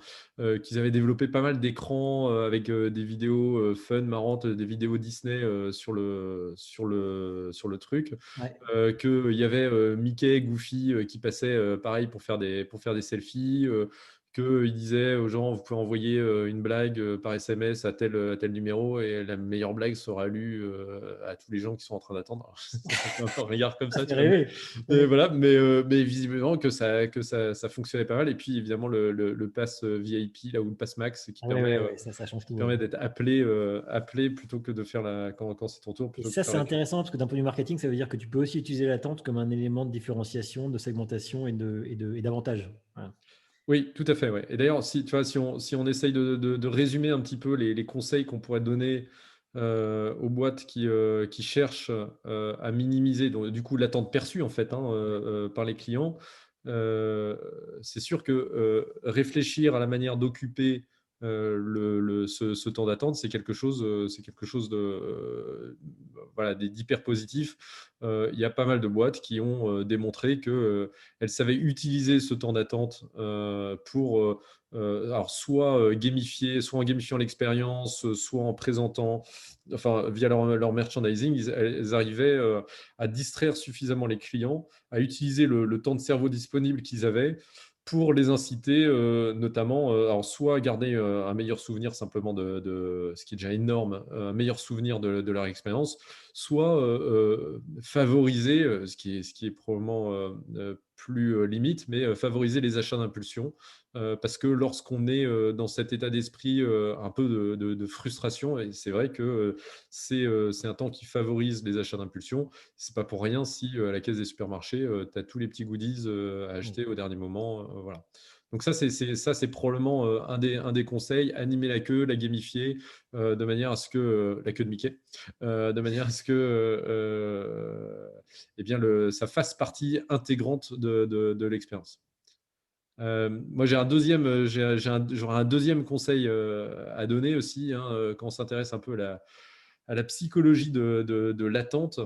Qu'ils avaient développé pas mal d'écrans avec des vidéos fun, marrantes, des vidéos Disney sur le truc. Ouais. Qu'il y avait Mickey, Goofy qui passaient pareil pour faire des selfies. Qu'il disait aux gens, vous pouvez envoyer une blague par SMS à tel numéro et la meilleure blague sera lue à tous les gens qui sont en train d'attendre. Alors, ça fait un peu un regard comme Ça ça, fait tu vois. Mais, rêver. mais Ouais. voilà, mais visiblement que ça fonctionnait pas mal. Et puis évidemment le pass VIP, là, ou le pass Max qui Ah ouais, permet, ouais, euh, ouais, ça change qui tout. Ouais. permet d'être appelé plutôt que de faire quand c'est ton tour, Et plutôt que de ça, faire c'est la queue. intéressant parce que d'un point de vue marketing, ça veut dire que tu peux aussi utiliser l'attente comme un élément de différenciation, de segmentation et d'avantage. Voilà. Oui, tout à fait. Ouais. Et d'ailleurs, si, tu vois, si on essaye de résumer un petit peu les conseils qu'on pourrait donner aux boîtes qui cherchent à minimiser donc, du coup l'attente perçue en fait par les clients, euh, c'est sûr que réfléchir à la manière d'occuper ce temps d'attente, c'est quelque chose voilà, d'hyper positif. Il y a pas mal de boîtes qui ont démontré que elle savait utiliser ce temps d'attente pour alors soit gamifier, soit en gamifiant l'expérience, soit en présentant, enfin via leur merchandising, elles arrivaient à distraire suffisamment les clients, à utiliser le temps de cerveau disponible qu'ils avaient pour les inciter, notamment, alors soit garder, un meilleur souvenir simplement de ce qui est déjà énorme, un meilleur souvenir de leur expérience, soit, favoriser, ce qui est probablement, plus, limite, mais, favoriser les achats d'impulsion. Parce que lorsqu'on est, dans cet état d'esprit, un peu de frustration, et c'est vrai que, c'est un temps qui favorise les achats d'impulsion. C'est pas pour rien si, à la caisse des supermarchés, tu as tous les petits goodies, à Mmh. acheter au dernier moment, voilà. Donc ça, c'est probablement, un des conseils, animer la queue, la gamifier, de manière à ce que, la queue de Mickey, de manière à ce que, eh bien ça fasse partie intégrante de l'expérience. Moi, j'ai un deuxième, j'aurais un 2e conseil, à donner aussi, hein, quand on s'intéresse un peu à la psychologie de l'attente.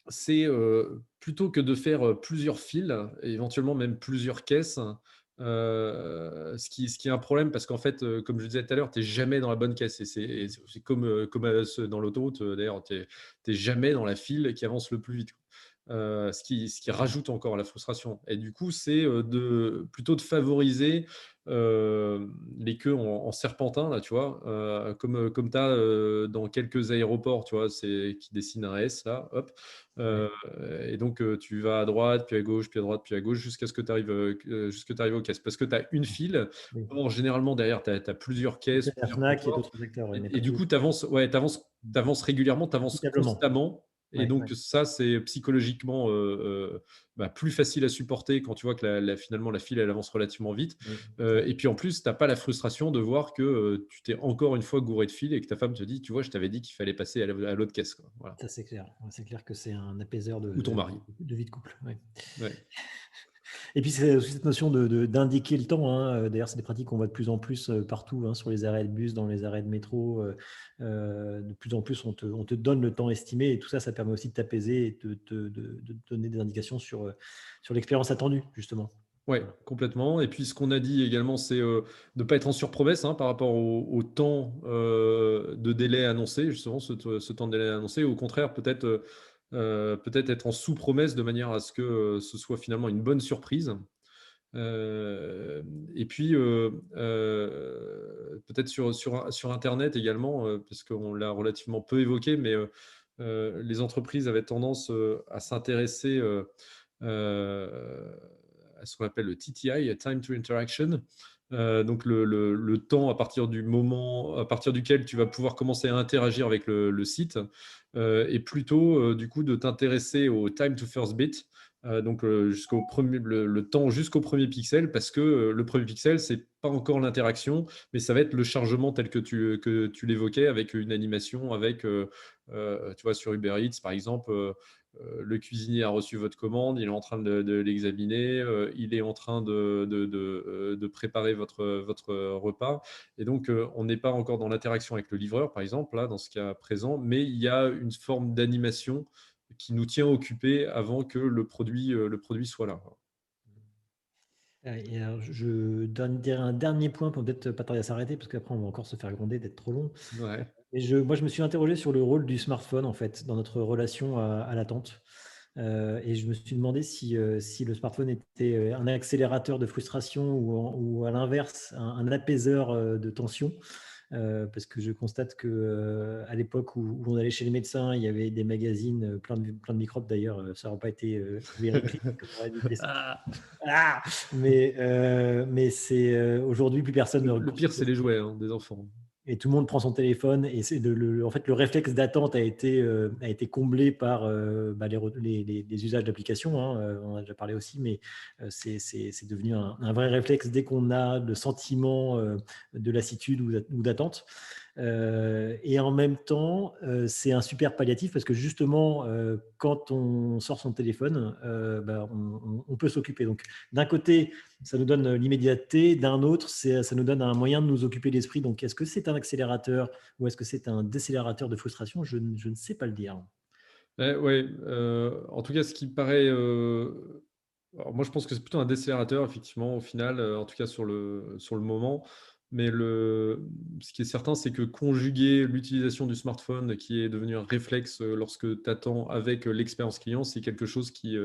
C'est, plutôt que de faire, plusieurs files et éventuellement même plusieurs caisses, ce qui est un problème parce qu'en fait, comme je disais tout à l'heure, tu es jamais dans la bonne caisse, et c'est comme, ce dans l'autoroute, d'ailleurs, tu es jamais dans la file qui avance le plus vite, quoi. Ce qui rajoute encore à la frustration, et du coup, c'est, plutôt de favoriser, les queues en serpentin là, tu vois? Comme tu as, dans quelques aéroports, tu vois? C'est qui dessine un S là, hop. Ouais. Heu et donc, tu vas à droite, puis à gauche, puis à droite, puis à gauche, jusqu'à ce que tu arrives, aux caisses. Parce que tu as une file. Oui. Or, généralement, derrière, tu as plusieurs Donc il caisses, y a la plusieurs Fnac, il y a comptoirs, d'autres acteurs, ouais, mais et pas du tous. coup, tu avances, ouais, tu avances régulièrement, tu avances Équitablement. constamment, et Ouais, donc ouais. ça, c'est psychologiquement, plus facile à supporter quand tu vois que finalement, la file, elle avance relativement vite. Mmh, c'est vrai. Et puis, en plus, tu as pas la frustration de voir que, tu t'es encore une fois gouré de fil et que ta femme te dit: «Tu vois, je t'avais dit qu'il fallait passer à l'autre caisse», quoi. Voilà. Ça, c'est clair. Ouais, c'est clair que c'est un apaiseur Ou ton mari. de vie de couple, ouais. Ouais. Et puis c'est aussi cette notion d'indiquer le temps, hein, d'ailleurs, c'est des pratiques qu'on voit de plus en plus, partout, hein, sur les arrêts de bus, dans les arrêts de métro, de plus en plus on te donne le temps estimé, et tout ça, ça permet aussi de t'apaiser et de te donner des indications sur l'expérience attendue, justement. Ouais, Voilà. complètement. Et puis ce qu'on a dit également, c'est, de ne pas être en surpromesse, hein, par rapport au temps, de délai annoncé, justement, ce temps de délai annoncé. Au contraire, peut-être être en sous-promesse de manière à ce que, ce soit finalement une bonne surprise. Et puis, peut-être sur internet également, parce qu'on l'a relativement peu évoqué, mais, les entreprises avaient tendance, à s'intéresser, à ce qu'on appelle le TTI, Time to Interaction. Donc le temps à partir duquel tu vas pouvoir commencer à interagir avec le site, et plutôt, du coup, de t'intéresser au time to first bit. Donc, le temps jusqu'au premier pixel, parce que, le premier pixel, c'est pas encore l'interaction, mais ça va être le chargement tel que tu l'évoquais, avec une animation, avec, tu vois, sur Uber Eats, par exemple, le cuisinier a reçu votre commande, il est en train de l'examiner, il est en train de préparer votre repas. Et donc, on n'est pas encore dans l'interaction avec le livreur, par exemple, là, dans ce cas présent, mais il y a une forme d'animation qui nous tient occupés avant que le produit soit là. Et alors je dirais un dernier point pour peut-être pas tarder à s'arrêter, parce qu'après on va encore se faire gronder d'être trop long. Ouais. Et moi, je me suis interrogé sur le rôle du smartphone, en fait, dans notre relation à l'attente. Et je me suis demandé si le smartphone était un accélérateur de frustration, ou à l'inverse, un apaiseur de tension. Parce que je constate que à l'époque où on allait chez les médecins, il y avait des magazines plein de microbes d'ailleurs, ça n'aurait pas été vérifié, comme on aurait dit. Ah, Ah, mais c'est aujourd'hui plus personne le ne le pire, consulte. c'est les jouets, hein, des enfants. Et tout le monde prend son téléphone, et c'est en fait, le réflexe d'attente a été comblé par les usages d'applications, hein, on en a déjà parlé aussi, mais c'est devenu un vrai réflexe dès qu'on a le sentiment de lassitude ou d'attente. Et en même temps, c'est un super palliatif, parce que justement, quand on sort son téléphone, on peut s'occuper. Donc, d'un côté, ça nous donne l'immédiateté, d'un autre, ça nous donne un moyen de nous occuper l'esprit. Donc, est-ce que c'est un accélérateur ou est-ce que c'est un décélérateur de frustration? Je ne sais pas le dire. Ouais, en tout cas, ce qui paraît, alors moi, je pense que c'est plutôt un décélérateur, effectivement, au final, en tout cas sur le moment. Mais ce qui est certain, c'est que conjuguer l'utilisation du smartphone, qui est devenu un réflexe lorsque tu attends avec l'expérience client, c'est quelque chose qui,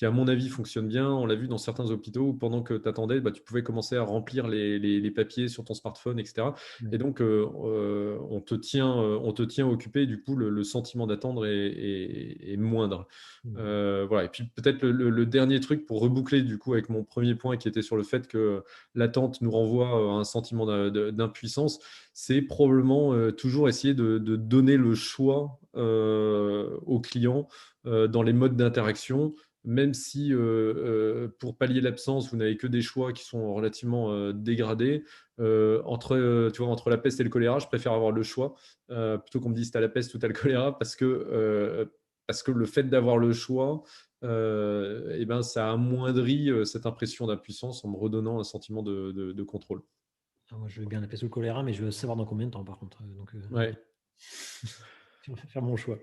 à mon avis, fonctionne bien. On l'a vu dans certains hôpitaux où pendant que tu attendais, tu pouvais commencer à remplir les papiers sur ton smartphone, etc. Ouais. Et donc, on te tient occupé. Du coup, le sentiment d'attendre est moindre. Voilà. Et puis peut-être le dernier truc pour reboucler du coup avec mon premier point qui était sur le fait que l'attente nous renvoie à un sentiment d'impuissance, c'est probablement toujours essayer de donner le choix au client dans les modes d'interaction, même si pour pallier l'absence, vous n'avez que des choix qui sont relativement dégradés. Entre la peste et le choléra, je préfère avoir le choix plutôt qu'on me dise t'as la peste ou t'as le choléra, parce que le fait d'avoir le choix, ça amoindrit cette impression d'impuissance en me redonnant un sentiment de contrôle. Moi, je veux bien la peste ou le choléra, mais je veux savoir dans combien de temps, par contre. Ouais. Je vais faire mon choix.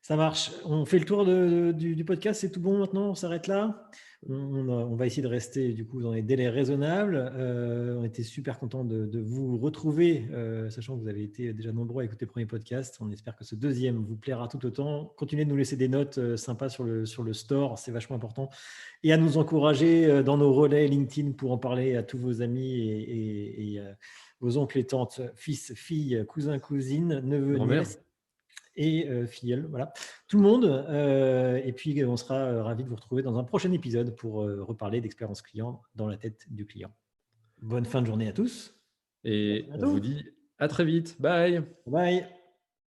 Ça marche. On fait le tour du podcast. C'est tout bon maintenant. On s'arrête là. On va essayer de rester du coup dans les délais raisonnables. On était super content de vous retrouver, sachant que vous avez été déjà nombreux à écouter le premier podcast. On espère que ce deuxième vous plaira tout autant. Continuez de nous laisser des notes sympas sur le store, c'est vachement important. Et à nous encourager dans nos relais LinkedIn pour en parler à tous vos amis et vos oncles et tantes, fils, filles, cousins, cousines, neveux, Grand-mère. nièces et filleul, voilà, tout le monde. Et puis, on sera ravis de vous retrouver dans un prochain épisode pour reparler d'expérience client dans la tête du client. Bonne fin de journée à tous. Et À on vous bientôt. dit à très vite. Bye. Bye.